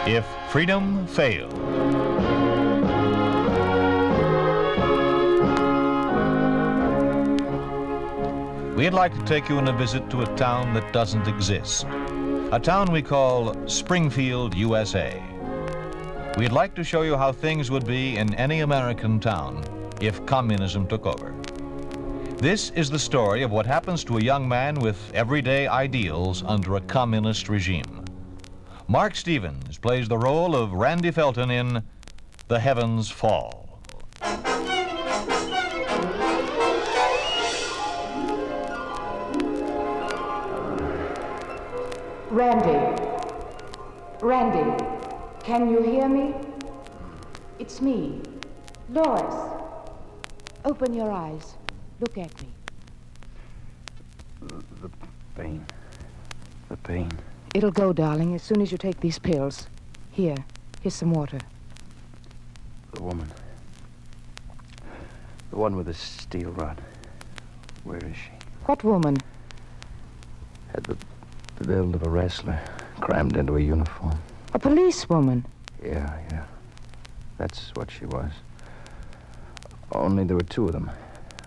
If freedom failed. We'd like to take you on a visit to a town that doesn't exist. A town we call Springfield, USA. We'd like to show you how things would be in any American town if communism took over. This is the story of what happens to a young man with everyday ideals under a communist regime. Mark Stevens plays the role of Randy Felton in The Heavens Fall. Randy, can you hear me? It's me, Lois. Open your eyes. Look at me. The pain. It'll go, darling, as soon as you take these pills. Here's some water. The woman. The one with the steel rod. Where is she? What woman? Had the build of a wrestler, crammed into a uniform. A policewoman. Yeah. That's what she was. Only there were two of them.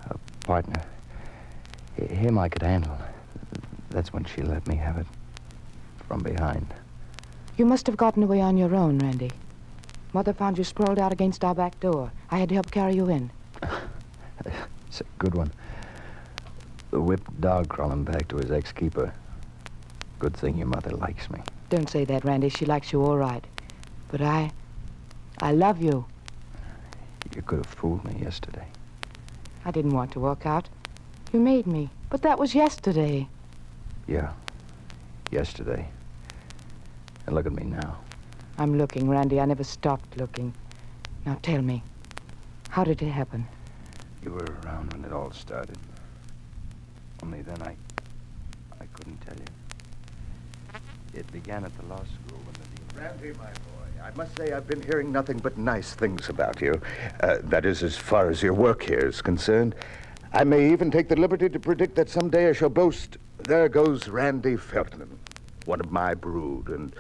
A partner. Him I could handle. That's when she let me have it. From behind. You must have gotten away on your own, Randy. Mother found you sprawled out against our back door. I had to help carry you in. It's a good one. The whipped dog crawling back to his ex-keeper. Good thing your mother likes me. Don't say that, Randy. She likes you all right. But I love you. You could have fooled me yesterday. I didn't want to walk out. You made me. But that was yesterday. Yeah. Yesterday. And look at me now. I'm looking, Randy. I never stopped looking. Now tell me, how did it happen? You were around when it all started. Only then I couldn't tell you. It began at the law school when the... Randy, my boy, I must say I've been hearing nothing but nice things about you. That is, as far as your work here is concerned. I may even take the liberty to predict that someday I shall boast, there goes Randy Felton, one of my brood, and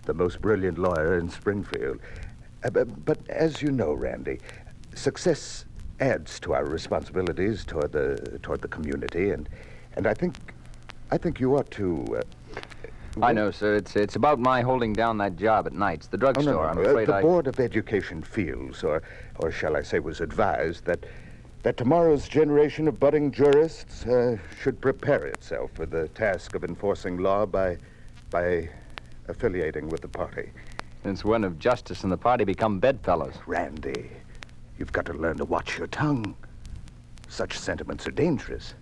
the most brilliant lawyer in Springfield. But as you know, Randy, success adds to our responsibilities toward the community, and I think you ought to... I know, sir. It's about my holding down that job at nights, the drugstore. No. I'm afraid the Board of Education feels, or shall I say was advised, that tomorrow's generation of budding jurists should prepare itself for the task of enforcing law by affiliating with the party. Since when have justice and the party become bedfellows? Randy, you've got to learn to watch your tongue. Such sentiments are dangerous.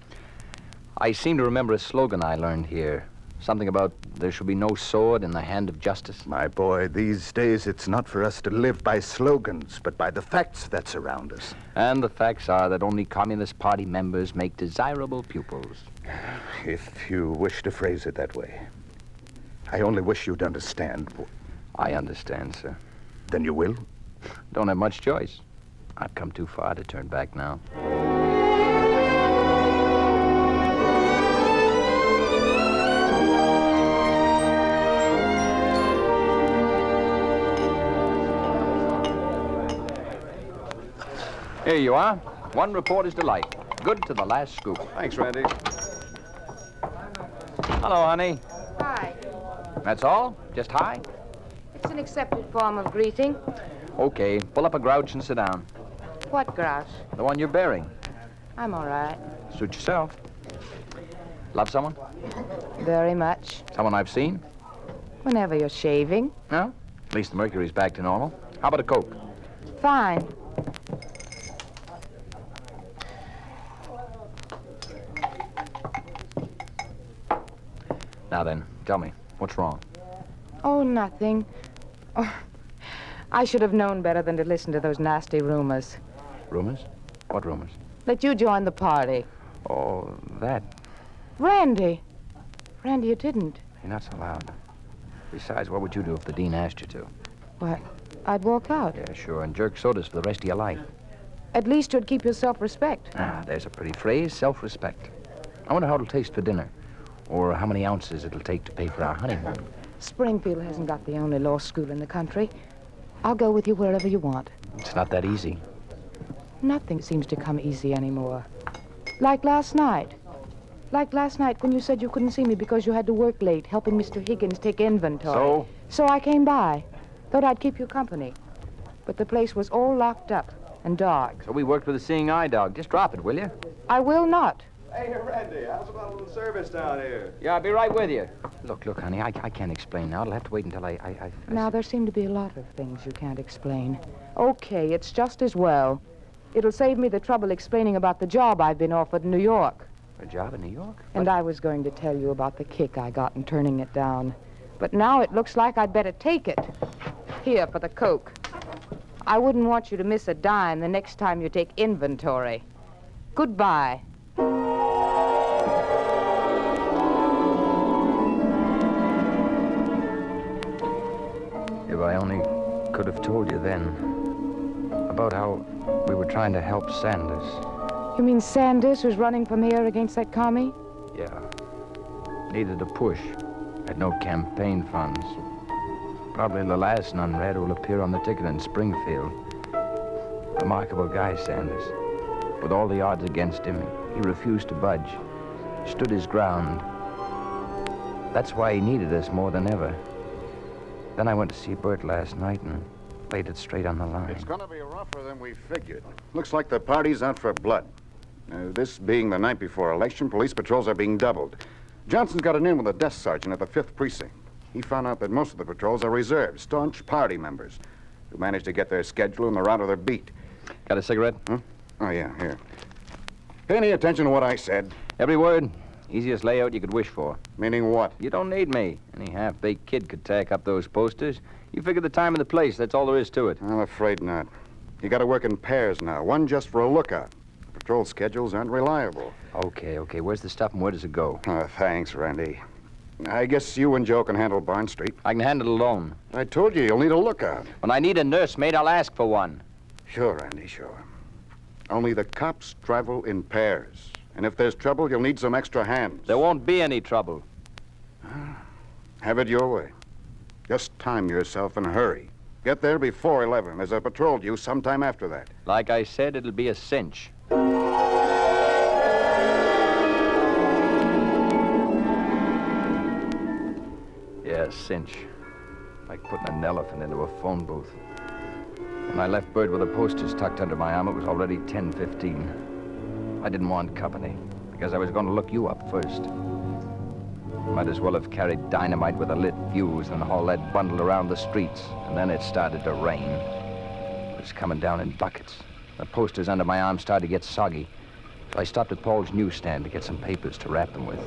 I seem to remember a slogan I learned here. Something about there shall be no sword in the hand of justice. My boy, these days it's not for us to live by slogans, but by the facts that surround us. And the facts are that only Communist Party members make desirable pupils. If you wish to phrase it that way. I only wish you'd understand. I understand, sir. Then you will? Don't have much choice. I've come too far to turn back now. Here you are. One reporter's delight. Good to the last scoop. Thanks, Randy. Hello, honey. Hi. That's all? Just hi? It's an accepted form of greeting. Okay. Pull up a grouch and sit down. What grouch? The one you're bearing. I'm all right. Suit yourself. Love someone? Very much. Someone I've seen? Whenever you're shaving. No? At least the mercury's back to normal. How about a Coke? Fine. Now then, tell me, what's wrong? Oh, nothing. Oh, I should have known better than to listen to those nasty rumors. Rumors? What rumors? That you joined the party. Oh, that. Randy, you didn't. You're not so loud. Besides, what would you do if the dean asked you to? What? I'd walk out. Yeah, sure, and jerk sodas for the rest of your life. At least you'd keep your self-respect. Ah, there's a pretty phrase, self-respect. I wonder how it'll taste for dinner, or how many ounces it'll take to pay for our honeymoon. Springfield hasn't got the only law school in the country. I'll go with you wherever you want. It's not that easy. Nothing seems to come easy anymore. Like last night. Like last night when you said you couldn't see me because you had to work late helping Mr. Higgins take inventory. So I came by. Thought I'd keep you company. But the place was all locked up and dark. So we worked with a seeing eye dog. Just drop it, will you? I will not. Hey, Randy, how's about a little service down here? Yeah, I'll be right with you. Look, honey, I can't explain now. I'll have to wait until Now, there seem to be a lot of things you can't explain. Okay, it's just as well. It'll save me the trouble explaining about the job I've been offered in New York. A job in New York? And I was going to tell you about the kick I got in turning it down. But now it looks like I'd better take it. Here, for the Coke. I wouldn't want you to miss a dime the next time you take inventory. Goodbye. If I only could have told you then about how we were trying to help Sanders. You mean Sanders, who's running for mayor against that commie? Yeah. Needed a push. Had no campaign funds. Probably the last non-red who'll appear on the ticket in Springfield. Remarkable guy, Sanders. With all the odds against him, he refused to budge. Stood his ground. That's why he needed us more than ever. Then I went to see Bert last night and laid it straight on the line. It's gonna be rougher than we figured. Looks like the party's out for blood. This being the night before election, police patrols are being doubled. Johnson's got an in with a desk sergeant at the 5th Precinct. He found out that most of the patrols are reserved, staunch party members who managed to get their schedule and they're out of their beat. Got a cigarette? Huh? Oh, yeah, here. Pay any attention to what I said. Every word. Easiest layout you could wish for. Meaning what? You don't need me. Any half-baked kid could tack up those posters. You figure the time and the place, that's all there is to it. I'm afraid not. You gotta work in pairs now, one just for a lookout. Patrol schedules aren't reliable. Okay. Where's the stuff and where does it go? Oh, thanks, Randy. I guess you and Joe can handle Barn Street. I can handle it alone. I told you, you'll need a lookout. When I need a nursemaid, I'll ask for one. Sure, Randy, sure. Only the cops travel in pairs. And if there's trouble, you'll need some extra hands. There won't be any trouble. Have it your way. Just time yourself and hurry. Get there before 11. There's a patrol due sometime after that. Like I said, it'll be a cinch. Yeah, cinch. Like putting an elephant into a phone booth. When I left Bert with the posters tucked under my arm, it was already 10:15. I didn't want company, because I was going to look you up first. Might as well have carried dynamite with a lit fuse and hauled that bundle around the streets. And then it started to rain. It was coming down in buckets. The posters under my arm started to get soggy. So I stopped at Paul's newsstand to get some papers to wrap them with.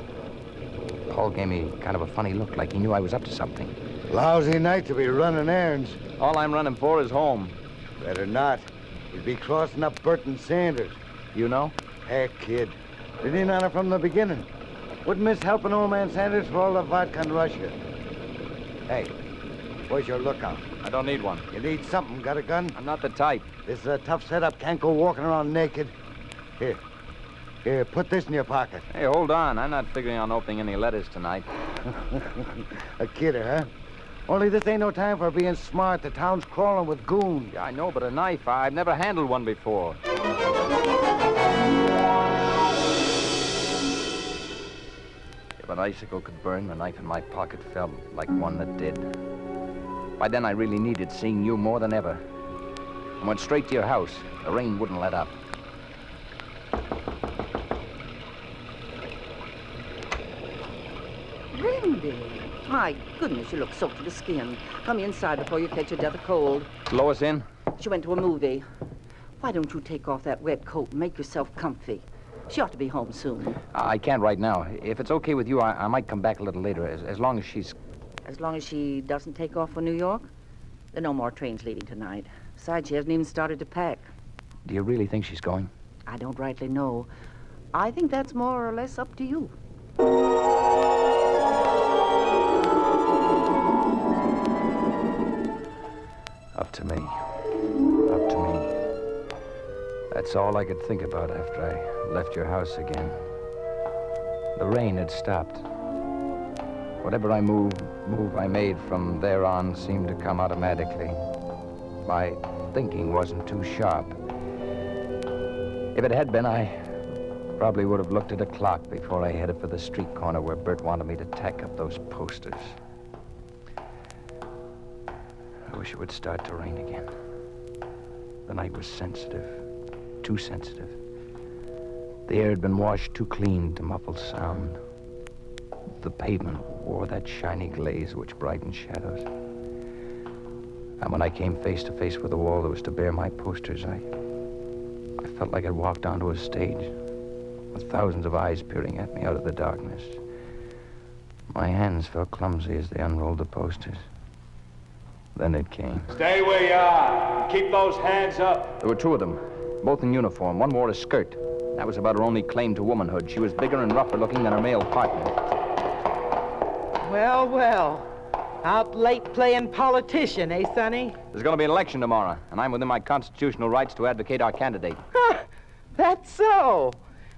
Paul gave me kind of a funny look, like he knew I was up to something. Lousy night to be running errands. All I'm running for is home. Better not. You'd be crossing up Bert and Sanders. You know? Heck, kid. Been in on it from the beginning. Wouldn't miss helping old man Sanders for all the vodka in Russia. Hey, where's your lookout? I don't need one. You need something. Got a gun? I'm not the type. This is a tough setup. Can't go walking around naked. Here, put this in your pocket. Hey, hold on. I'm not figuring on opening any letters tonight. A kidder, huh? Only this ain't no time for being smart. The town's crawling with goons. Yeah, I know, but a knife, I've never handled one before. If an icicle could burn, the knife in my pocket felt like one that did. By then, I really needed seeing you more than ever. I went straight to your house. The rain wouldn't let up. Randy, my goodness, you look soaked to the skin. Come inside before you catch your death of cold. Lois in? She went to a movie. Why don't you take off that wet coat and make yourself comfy? She ought to be home soon. I can't right now. If it's okay with you, I might come back a little later, as long as she's... As long as she doesn't take off for New York? There are no more trains leaving tonight. Besides, she hasn't even started to pack. Do you really think she's going? I don't rightly know. I think that's more or less up to you. Up to me. Up to me. That's all I could think about after I left your house again. The rain had stopped. Whatever move I made from there on seemed to come automatically. My thinking wasn't too sharp. If it had been, I probably would have looked at a clock before I headed for the street corner where Bert wanted me to tack up those posters. I wish it would start to rain again. The night was sensitive, too sensitive. The air had been washed too clean to muffle sound. The pavement wore that shiny glaze which brightens shadows. And when I came face to face with the wall that was to bear my posters, I felt like I'd walked onto a stage with thousands of eyes peering at me out of the darkness. My hands felt clumsy as they unrolled the posters. Then it came. Stay where you are. Keep those hands up. There were two of them, both in uniform. One wore a skirt. That was about her only claim to womanhood. She was bigger and rougher looking than her male partner. Well, well. Out late playing politician, eh, Sonny? There's going to be an election tomorrow, and I'm within my constitutional rights to advocate our candidate. Huh, that's so.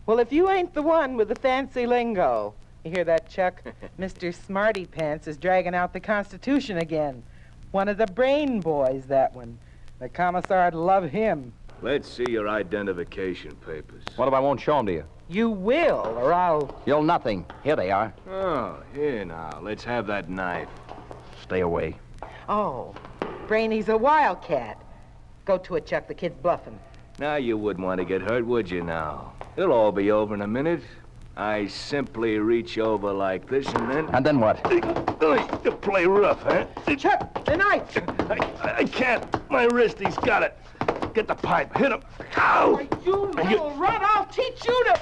Well, if you ain't the one with the fancy lingo. You hear that, Chuck? Mr. Smarty Pants is dragging out the Constitution again. One of the brain boys, that one. The commissar'd love him. Let's see your identification papers. What if I won't show them to you? You will, or I'll... You'll nothing. Here they are. Oh, here now. Let's have that knife. Stay away. Oh, Brainy's a wildcat. Go to it, Chuck. The kid's bluffing. Now, you wouldn't want to get hurt, would you now? It'll all be over in a minute. I simply reach over like this and then... And then what? You play rough, huh? Chuck, the knife! I can't. My wrist, he's got it. Get the pipe. Hit him. Ow! You little run, I'll teach you to...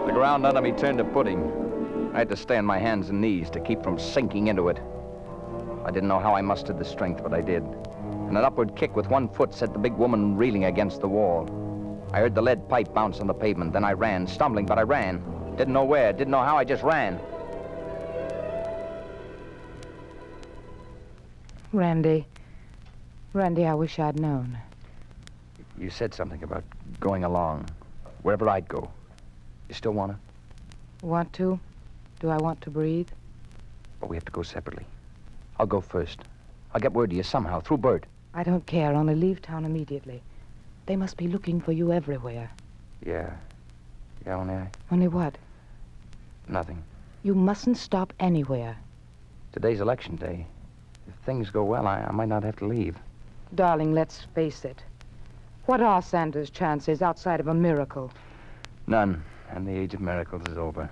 The ground under me turned to pudding. I had to stay on my hands and knees to keep from sinking into it. I didn't know how I mustered the strength, but I did. And an upward kick with one foot set the big woman reeling against the wall. I heard the lead pipe bounce on the pavement. Then I ran, stumbling, but I ran. Didn't know where, didn't know how, I just ran. Randy, I wish I'd known. You said something about going along, wherever I'd go. You still want to? Want to? Do I want to breathe? But we have to go separately. I'll go first. I'll get word to you somehow, through Bert. I don't care, only leave town immediately. They must be looking for you everywhere. Yeah, only Only what? nothing. You mustn't stop anywhere. Today's election day. If things go well, I might not have to leave. Darling, let's face it. What are Sanders' chances outside of a miracle? None. And the age of miracles is over.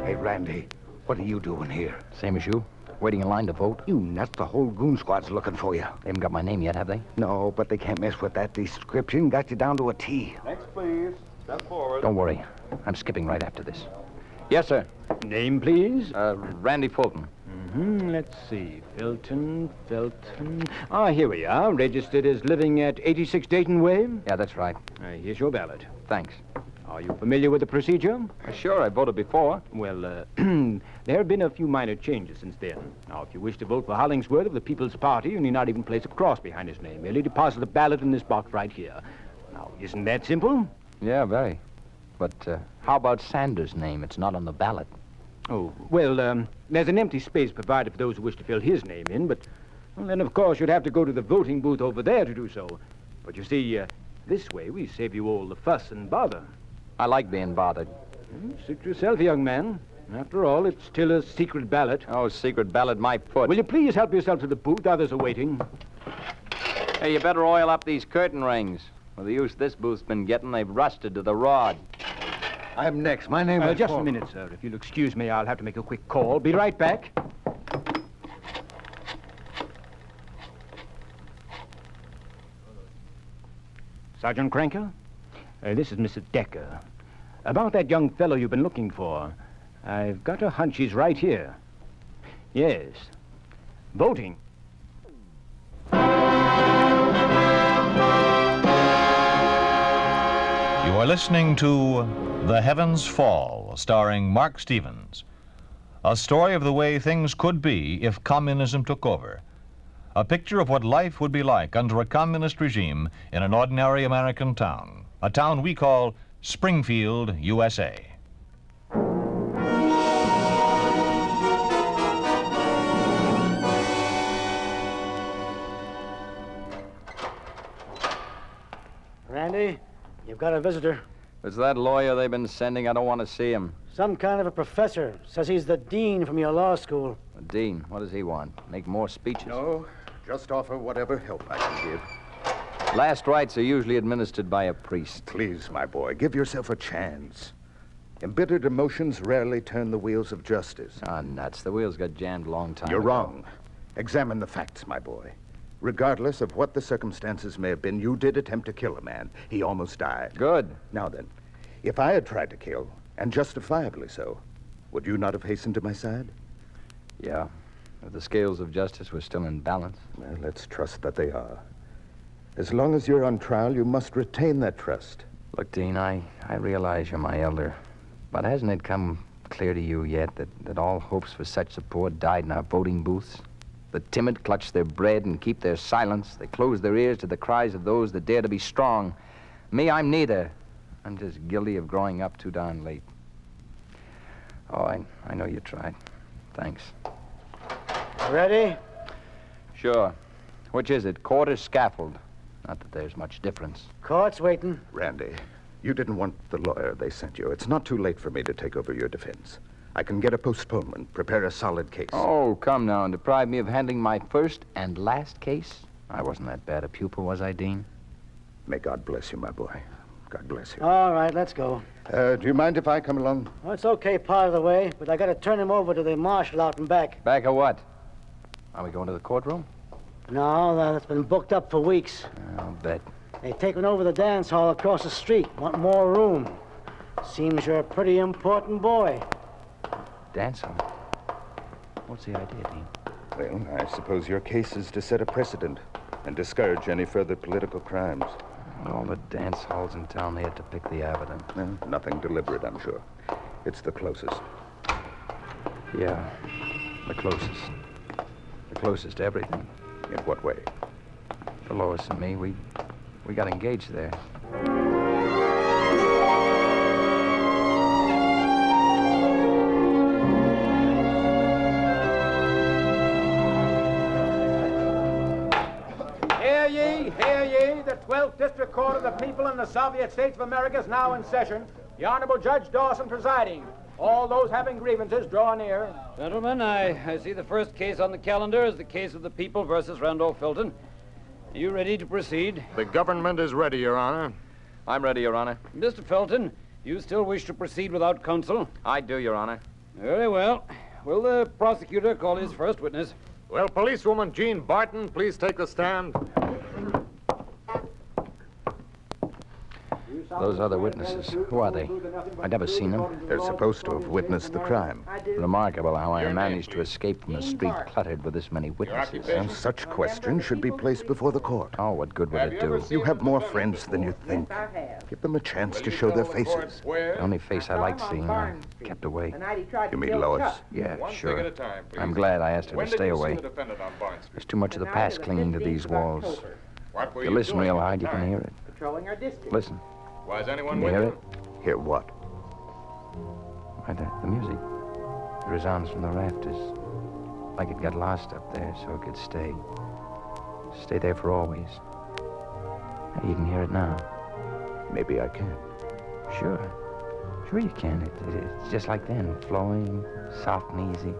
Hey, Randy, what are you doing here? Same as you. Waiting in line to vote. You nuts, the whole goon squad's looking for you. They haven't got my name yet, have they? No, but they can't mess with that description. Got you down to a T. Next, please. Step forward. Don't worry. I'm skipping right after this. Yes, sir. Name, please? Randy Fulton. Let's see. Felton. Ah, here we are. Registered as living at 86 Dayton Way. Yeah, that's right. Here's your ballot. Thanks. Are you familiar with the procedure? Sure, I voted before. Well, there have been a few minor changes since then. Now, if you wish to vote for Hollingsworth of the People's Party, you need not even place a cross behind his name. Merely deposit the ballot in this box right here. Now, isn't that simple? Yeah, very. But how about Sanders' name? It's not on the ballot. Oh, well, there's an empty space provided for those who wish to fill his name in, but well, then, of course, you'd have to go to the voting booth over there to do so. But you see, this way we save you all the fuss and bother. I like being bothered. Suit yourself, young man. After all, it's still a secret ballot. Oh, secret ballot, my foot. Will you please help yourself to the booth? Others are waiting. Hey, you better oil up these curtain rings. With the use this booth's been getting, they've rusted to the rod. I'm next. My name is... Just a minute, sir. If you'll excuse me, I'll have to make a quick call. Be right back. Sergeant Cranker? This is Mr. Decker. About that young fellow you've been looking for. I've got a hunch he's right here. Yes. Voting. You are listening to The Heavens Fall, starring Mark Stevens. A story of the way things could be if communism took over. A picture of what life would be like under a communist regime in an ordinary American town. A town we call Springfield, USA. Randy, you've got a visitor. It's that lawyer they've been sending. I don't want to see him. Some kind of a professor. Says he's the dean from your law school. The dean, what does he want? Make more speeches? No, just offer whatever help I can give. Last rites are usually administered by a priest. Please, my boy, give yourself a chance. Embittered emotions rarely turn the wheels of justice. Ah, nuts. The wheels got jammed a long time You're ago. wrong. Examine the facts, my boy. Regardless of what the circumstances may have been, you did attempt to kill a man. He almost died. Good. Now then, if I had tried to kill, and justifiably so, would you not have hastened to my side? Yeah. If the scales of justice were still in balance. Well, let's trust that they are. As long as you're on trial, you must retain that trust. Look, Dean, I realize you're my elder. But hasn't it come clear to you yet that all hopes for such support died in our voting booths? The timid clutch their bread and keep their silence. They close their ears to the cries of those that dare to be strong. Me, I'm neither. I'm just guilty of growing up too darn late. Oh, I know you tried. Thanks. Ready? Sure. Which is it, court or scaffold? Not that there's much difference. Court's waiting. Randy, you didn't want the lawyer they sent you. It's not too late for me to take over your defense. I can get a postponement, prepare a solid case. Oh, come now, and deprive me of handling my first and last case? I wasn't that bad a pupil, was I, Dean? May God bless you, my boy. God bless you. All right, let's go. Do you mind if I come along? Well, it's okay part of the way, but I got to turn him over to the marshal out and back. Back of what? Are we going to the courtroom? No, that's been booked up for weeks. I'll bet. They're taking over the dance hall across the street. Want more room. Seems you're a pretty important boy. Dance hall? What's the idea, Dean? Well, I suppose your case is to set a precedent and discourage any further political crimes. All the dance halls in town, they had to pick the avenue. Well, nothing deliberate, I'm sure. It's the closest. Yeah, the closest. The closest to everything. In what way? For Lois and me, we got engaged there. Hear ye, the 12th District Court of the People in the Soviet States of America is now in session. The Honorable Judge Dawson presiding. All those having grievances, draw near. Gentlemen, I see the first case on the calendar is the case of the People versus Randolph Filton. Are you ready to proceed? The government is ready, Your Honor. I'm ready, Your Honor. Mr. Filton, you still wish to proceed without counsel? I do, Your Honor. Very well. Will the prosecutor call his first witness? Will policewoman Jean Barton please take the stand? Those other witnesses, who are they? I've never seen them. They're supposed to have witnessed the crime. Remarkable how I managed to escape from a street cluttered with this many witnesses. And such questions should be placed before the court. Oh, what good would it do? You have more friends than you think. Give them a chance to show their faces. The only face I liked seeing, I kept away. You mean Lois? Yeah, sure. I'm glad I asked her to stay away. There's too much of the past clinging to these walls. If you listen real hard, you can hear it. Listen. Was anyone You hear it? Hear what? Why, the music. It resounds from the rafters. Like it got lost up there so it could stay. Stay there for always. You can hear it now. Maybe I can. Sure. Sure you can. It's just like then, flowing, soft and easy.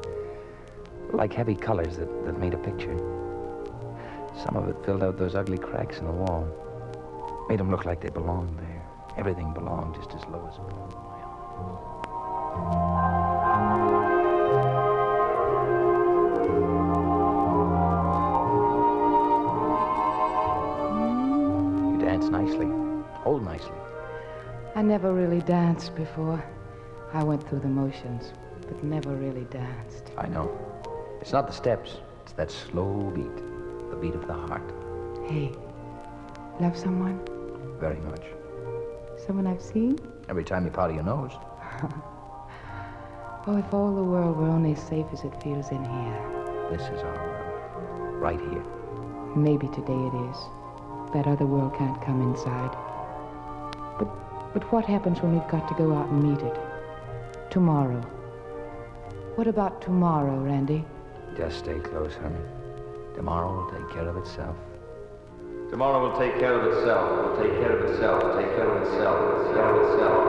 Like heavy colors that made a picture. Some of it filled out those ugly cracks in the wall. Made them look like they belonged there. Everything belonged just as Lois belonged. You dance nicely. Hold nicely. I never really danced before. I went through the motions, but never really danced. I know. It's not the steps. It's that slow beat. The beat of the heart. Hey, love someone? Very much. Someone I've seen? Every time you powder your nose. Oh, if all the world were only as safe as it feels in here. This is our world. Right here. Maybe today it is. That other world can't come inside. But what happens when we've got to go out and meet it? Tomorrow. What about tomorrow, Randy? Just stay close, honey. Tomorrow will take care of itself. Tomorrow will take care of itself. Will take care of itself. Take care of itself. Take care of itself.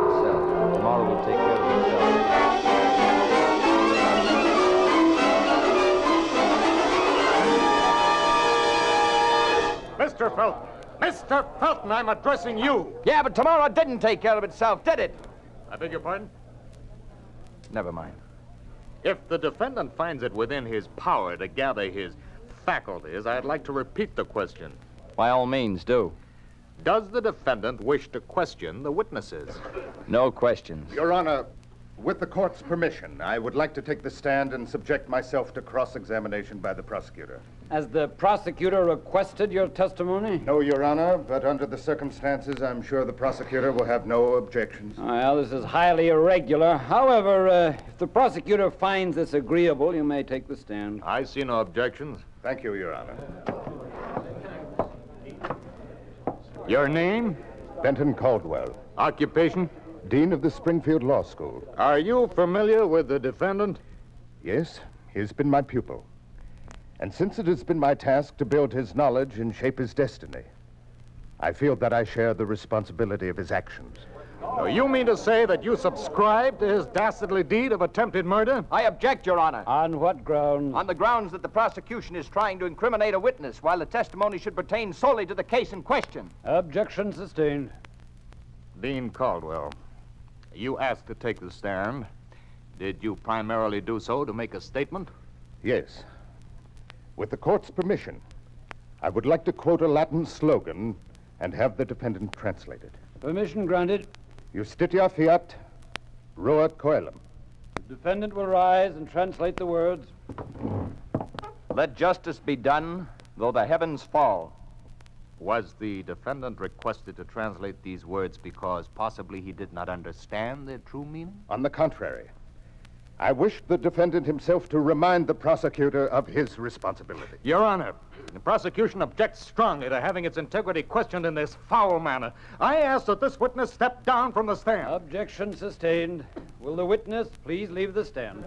Itself. Tomorrow will take care of itself. Mr. Felton! Mr. Felton, I'm addressing you! Yeah, but tomorrow didn't take care of itself, did it? I beg your pardon? Never mind. If the defendant finds it within his power to gather his faculties, I'd like to repeat the question. By all means, do. Does the defendant wish to question the witnesses? No questions. Your Honor, with the court's permission, I would like to take the stand and subject myself to cross-examination by the prosecutor. Has the prosecutor requested your testimony? No, Your Honor, but under the circumstances, I'm sure the prosecutor will have no objections. Well, this is highly irregular. However, if the prosecutor finds this agreeable, you may take the stand. I see no objections. Thank you, Your Honor. Your name? Benton Caldwell, Occupation? Dean of the Springfield Law School. Are you familiar with the defendant? Yes, he's been my pupil. And since it has been my task to build his knowledge and shape his destiny, I feel that I share the responsibility of his actions. So you mean to say that you subscribe to his dastardly deed of attempted murder? I object, Your Honor. On what grounds? On the grounds that the prosecution is trying to incriminate a witness while the testimony should pertain solely to the case in question. Objection sustained. Dean Caldwell, you asked to take the stand. Did you primarily do so to make a statement? Yes. With the court's permission, I would like to quote a Latin slogan and have the defendant translate it. Permission granted. Justitia fiat, ruat coelum. The defendant will rise and translate the words. Let justice be done, though the heavens fall. Was the defendant requested to translate these words because possibly he did not understand their true meaning? On the contrary, I wish the defendant himself to remind the prosecutor of his responsibility. Your Honor, the prosecution objects strongly to having its integrity questioned in this foul manner. I ask that this witness step down from the stand. Objection sustained. Will the witness please leave the stand?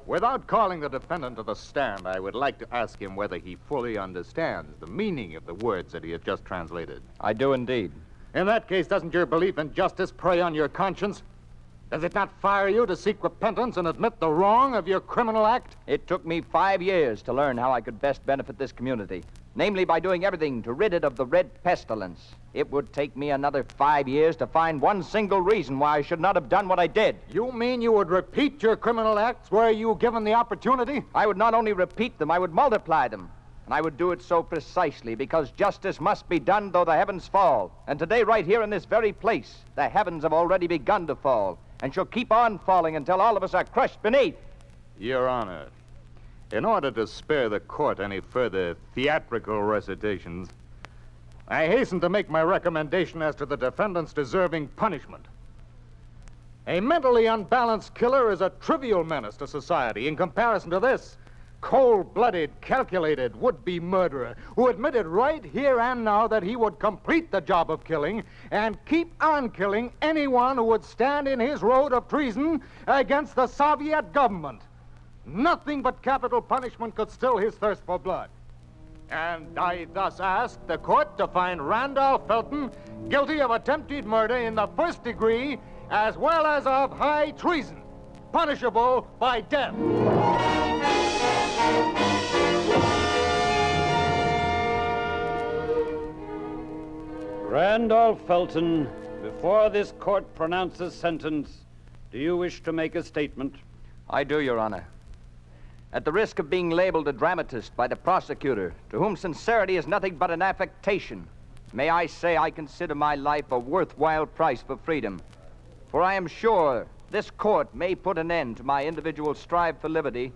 Without calling the defendant to the stand, I would like to ask him whether he fully understands the meaning of the words that he has just translated. I do indeed. In that case, doesn't your belief in justice prey on your conscience? Does it not fire you to seek repentance and admit the wrong of your criminal act? It took me 5 years to learn how I could best benefit this community, namely by doing everything to rid it of the red pestilence. It would take me another 5 years to find one single reason why I should not have done what I did. You mean you would repeat your criminal acts were you given the opportunity? I would not only repeat them, I would multiply them. And I would do it so precisely because justice must be done though the heavens fall. And today, right here in this very place, the heavens have already begun to fall and shall keep on falling until all of us are crushed beneath. Your Honor, in order to spare the court any further theatrical recitations, I hasten to make my recommendation as to the defendant's deserving punishment. A mentally unbalanced killer is a trivial menace to society in comparison to this cold-blooded, calculated would-be murderer who admitted right here and now that he would complete the job of killing and keep on killing anyone who would stand in his road of treason against the Soviet government. Nothing but capital punishment could still his thirst for blood. And I thus ask the court to find Randolph Felton guilty of attempted murder in the first degree as well as of high treason, punishable by death. Randolph Felton, before this court pronounces sentence, do you wish to make a statement? I do, Your Honor. At the risk of being labeled a dramatist by the prosecutor, to whom sincerity is nothing but an affectation, may I say I consider my life a worthwhile price for freedom. For I am sure this court may put an end to my individual strive for liberty,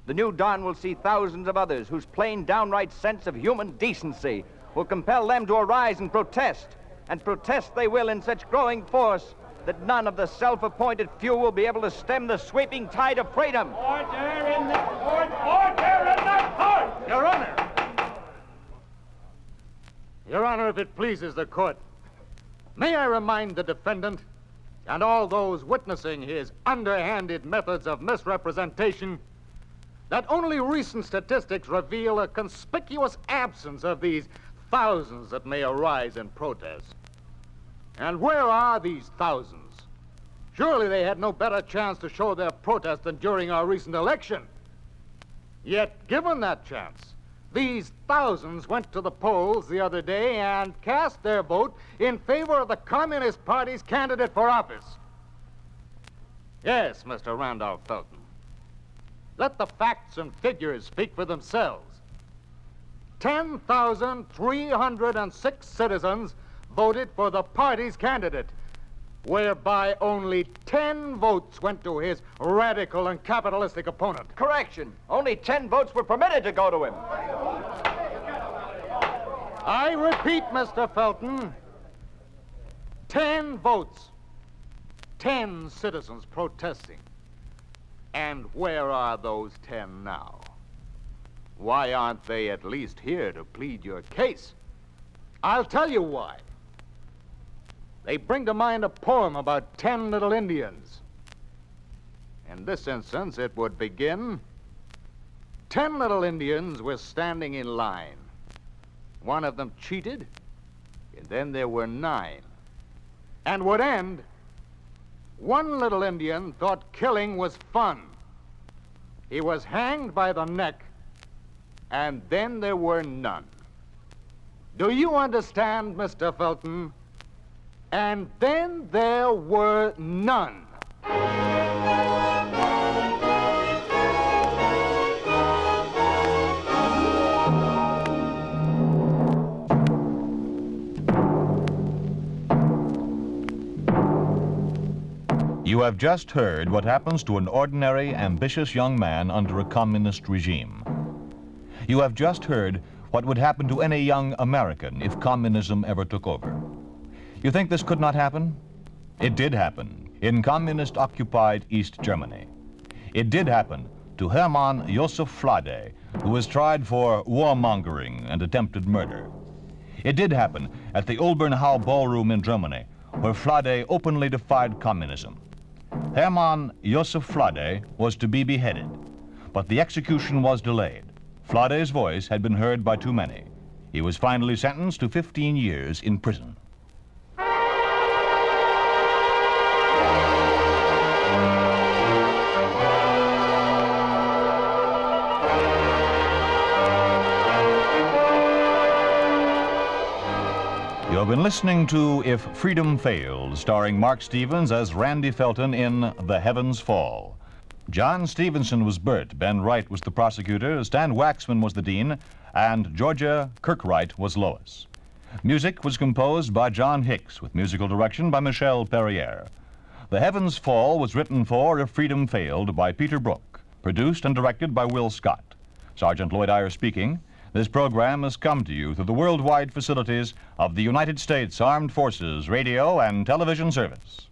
the new dawn will see thousands of others whose plain, downright sense of human decency will compel them to arise and protest. And protest they will in such growing force that none of the self-appointed few will be able to stem the sweeping tide of freedom. Order in the court! Order in the court! Your Honor! Your Honor, if it pleases the court, may I remind the defendant and all those witnessing his underhanded methods of misrepresentation that only recent statistics reveal a conspicuous absence of these thousands that may arise in protest. And where are these thousands? Surely they had no better chance to show their protest than during our recent election. Yet, given that chance, these thousands went to the polls the other day and cast their vote in favor of the Communist Party's candidate for office. Yes, Mr. Randolph Felton. Let the facts and figures speak for themselves. 10,306 citizens voted for the party's candidate, whereby only 10 votes went to his radical and capitalistic opponent. Correction. Only 10 votes were permitted to go to him. I repeat, Mr. Felton, 10 votes, 10 citizens protesting. And where are those 10 now? Why aren't they at least here to plead your case? I'll tell you why. They bring to mind a poem about 10 little Indians. In this instance, it would begin, 10 little Indians were standing in line. One of them cheated, and then there were 9. And would end, one little Indian thought killing was fun. He was hanged by the neck, and then there were none. Do you understand, Mr. Felton? And then there were none. You have just heard what happens to an ordinary, ambitious young man under a communist regime. You have just heard what would happen to any young American if communism ever took over. You think this could not happen? It did happen in communist-occupied East Germany. It did happen to Hermann Josef Flade, who was tried for warmongering and attempted murder. It did happen at the Ulbernhau Ballroom in Germany, where Flade openly defied communism. Hermann Josef Flade was to be beheaded, but the execution was delayed. Flade's voice had been heard by too many. He was finally sentenced to 15 years in prison. You have been listening to If Freedom Fails, starring Mark Stevens as Randy Felton in The Heavens Fall. John Stevenson was Bert, Ben Wright was the prosecutor, Stan Waxman was the dean, and Georgia Kirkwright was Lois. Music was composed by John Hicks, with musical direction by Michelle Perrier. The Heavens Fall was written for If Freedom Failed by Peter Brook, produced and directed by Will Scott. Sergeant Lloyd Eyre speaking. This program has come to you through the worldwide facilities of the United States Armed Forces Radio and Television Service.